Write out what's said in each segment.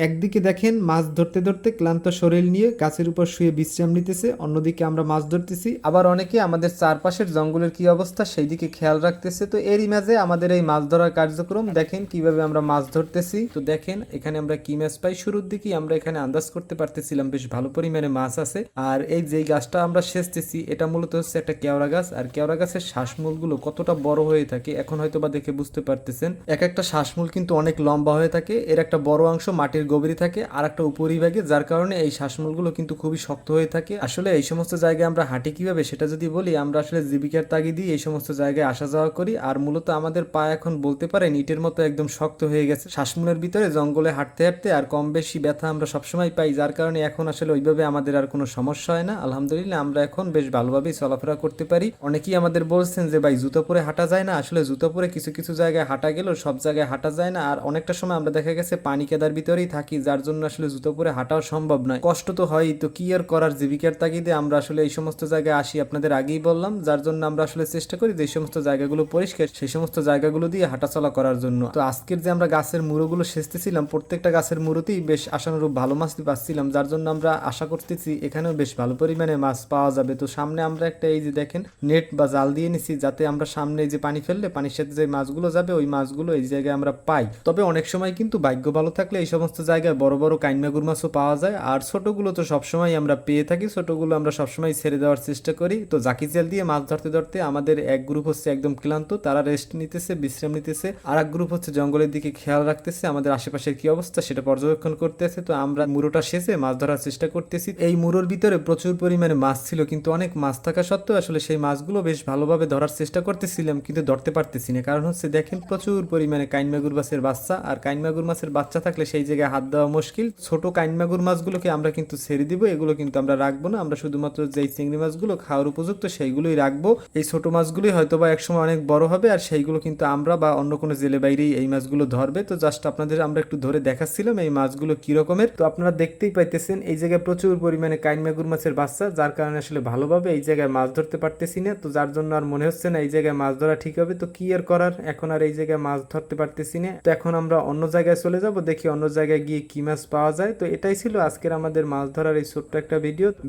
একদিকে দেখেন মাছ ধরতে ধরতে ক্লান্ত শরীর নিয়ে গাছের উপর শুয়ে বিশ্রাম নিতেছে, অন্যদিকে আমরা মাছ ধরতেছি। আবার অনেকে আমাদের চারপাশের জঙ্গলের কি অবস্থা সেই দিকে খেয়াল রাখতেছে। তো এরই মাঝে আমাদের এই মাছ ধরার কার্যক্রম দেখেন কিভাবে আমরা মাছ ধরতেছি। তো দেখেন এখানে আমরা কি মাছ পাই। শুরুর দিকে আমরা এখানে আন্দাজ করতে পারতেছিলাম বেশ ভালো পরিমাণে মাছ আছে। আর এই যে গাছটা আমরা সেচতেছি এটা মূলত হচ্ছে একটা কেওড়া গাছ। আর কেওড়া গাছের শ্বাসমূলগুলো কতটা বড় হয়ে থাকে এখন হয়তো বা দেখে বুঝতে পারতেছেন। এক একটা শ্বাসমূল কিন্তু অনেক লম্বা হয়ে থাকে, এর একটা বড় অংশ মাটির গভীরে থাকে আর একটা উপরিভাগে, যার কারণে এই শ্বাসমূলগুলো কিন্তু খুবই শক্ত হয়ে থাকে। আসলে এই সমস্ত জায়গায় আমরা হাঁটি কিভাবে সেটা যদি বলি, আমরা আসলে জীবিকার তাগিদেই এই সমস্ত জায়গায় আসা যাওয়া করি। আর মূলত আমাদের পা এখন বলতে পারেন ইটের মতো একদম শক্ত হয়ে গেছে শ্বাসমূলের ভিতরে জঙ্গলে হাঁটতে হাঁটতে। আর কম বেশি ব্যথা আমরা সবসময় পাই, যার কারণে এখন আসলে ওইভাবে আমাদের আর কোনো সমস্যা হয় না। আলহামদুলিল্লাহ আমরা এখন বেশ ভালোভাবেই চলাফেরা করতে পারি। অনেকেই আমাদের বলছেন যে ভাই জুতো পরে হাঁটা যায় না। আসলে জুতো পরে কিছু কিছু জায়গায় হাঁটা গেলেও সব জায়গায় হাঁটা যায় না। আর অনেকটা সময় আমরা দেখা গেছে পানি কেদার ভিতরেই থাকি, যার জন্য আসলে জুতো পরে হাঁটাও সম্ভব নয়। কষ্ট তো হয়ই, তো কি আর করার, জীবিকার তাগিদে আমরা আসলে এই সমস্ত জায়গায় আসি, আপনাদের আগেই বললাম। যার জন্য আমরা আসলে চেষ্টা করি যে এই সমস্ত জায়গাগুলো পরিষ্কার সেই সমস্ত জায়গাগুলো দিয়ে হাঁটাচলা করার জন্য। তো আজকের যে আমরা গাছের মুড়োগুলো সেচতেছিলাম, প্রত্যেকটা গাছের মুড়োতেই বেশ আশানুরূপ ভালো মাছ পাচ্ছিলাম, যার জন্য আমরা আশা করতেছি এখানেও বেশ ভালো পরিমাণে মাছ পাওয়া যাবে। তো সামনে আমরা একটা এই যে দেখেন নেট বা জাল দিয়ে নিছি, যাতে আমরা সামনে এই যে পানি ফেললে পানির সাথে যে মাছগুলো যাবে ওই মাছগুলো এই জায়গায় আমরা পাই। তবে অনেক সময় কিন্তু ভাগ্য ভালো থাকলে এই সমস্ত জায়গায় বড় বড় কাইনমাগুর মাছও পাওয়া যায়। আর ছোটগুলো তো সবসময় আমরা পেয়ে থাকি, ছোটগুলো আমরা সবসময় ছেড়ে দেওয়ার চেষ্টা করি। তো জাকি জাল দিয়ে মাছ ধরতে ধরতে আমাদের এক গ্রুপ হচ্ছে একদম ক্লান্ত, তারা রেস্ট নিতেছে, বিশ্রাম নিতেছে। আর এক গ্রুপ হচ্ছে জঙ্গলের দিকে খেয়াল রাখতেছে, আমাদের আশেপাশের কি অবস্থা সেটা পর্যবেক্ষণ করতেছে। তো আমরা মুড়োটা শেষে মাছ ধরার চেষ্টা করতেছি। এই মুড়োর ভিতরে প্রচুর পরিমাণে মাছ ছিল, কিন্তু অনেক মাছ থাকা সত্ত্বেও আসলে সেই মাছগুলো বেশ ভালোভাবে ধরার চেষ্টা করতেছিলাম, কিন্তু ধরতে পারতেছি না। কারণ হচ্ছে দেখেন প্রচুর পরিমাণে কাইনমাগুর মাছের বাচ্চা, আর কাইনমাগুর মাছের বাচ্চা থাকলে সেই জায়গায় হাত দেওয়া মুশকিল। ছোট কাইনমাগুর মাছগুলোকে আমরা কিন্তু ছেড়ে দিব, এগুলো কিন্তু আমরা রাখবো না। আমরা শুধুমাত্র যেই চিংড়ি মাছগুলো খাওয়ার উপযুক্ত সেইগুলোই রাখবো। এই ছোট মাছগুলোই হয়তো বা একসময় অনেক বড় হবে, আর সেইগুলো কিন্তু আমরা বা অন্য কোনো জেলে বাইরেই এই মাছগুলো ধরবে। তো জাস্ট আপনাদের আমরা একটু ধরে দেখাচ্ছিলাম এই মাছগুলো কি রকমের। তো আপনারা দেখতেই পাইতেছেন এই জায়গায় প্রচুর পরিমাণে কাইনমাগুর মাছের বাচ্চা, যার কারণে আসলে ভালোভাবে এই জায়গায় মাছ ধরতে পারতেছি না। তো যার জন্য আর মনে হচ্ছে না এই জায়গায় মাছ ধরা ঠিক হবে। তো কি আর করার, এখন আর এই জায়গায় মাছ ধরতে পারতেছি না। তো এখন আমরা অন্য জায়গায় চলে যাব, দেখি অন্য জায়গায় গিয়ে কি মাছ পাওয়া যায়। তো এটাই ছিল আজকের আমাদের মাছ ধরার এই ছোট্ট একটা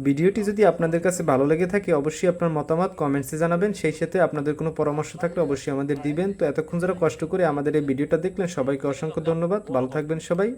ভিডিওটি যদি আপনাদের কাছে ভালো লেগে থাকে অবশ্যই আপনার মতামত কমেন্টসে জানাবেন। সেই সাথে আপনাদের কোনো পরামর্শ থাকলে অবশ্যই আমাদের দিবেন। তো এতক্ষণ যারা কষ্ট করে আমাদের এই ভিডিওটা দেখলেন সবাইকে অসংখ্য ধন্যবাদ। ভালো থাকবেন সবাই।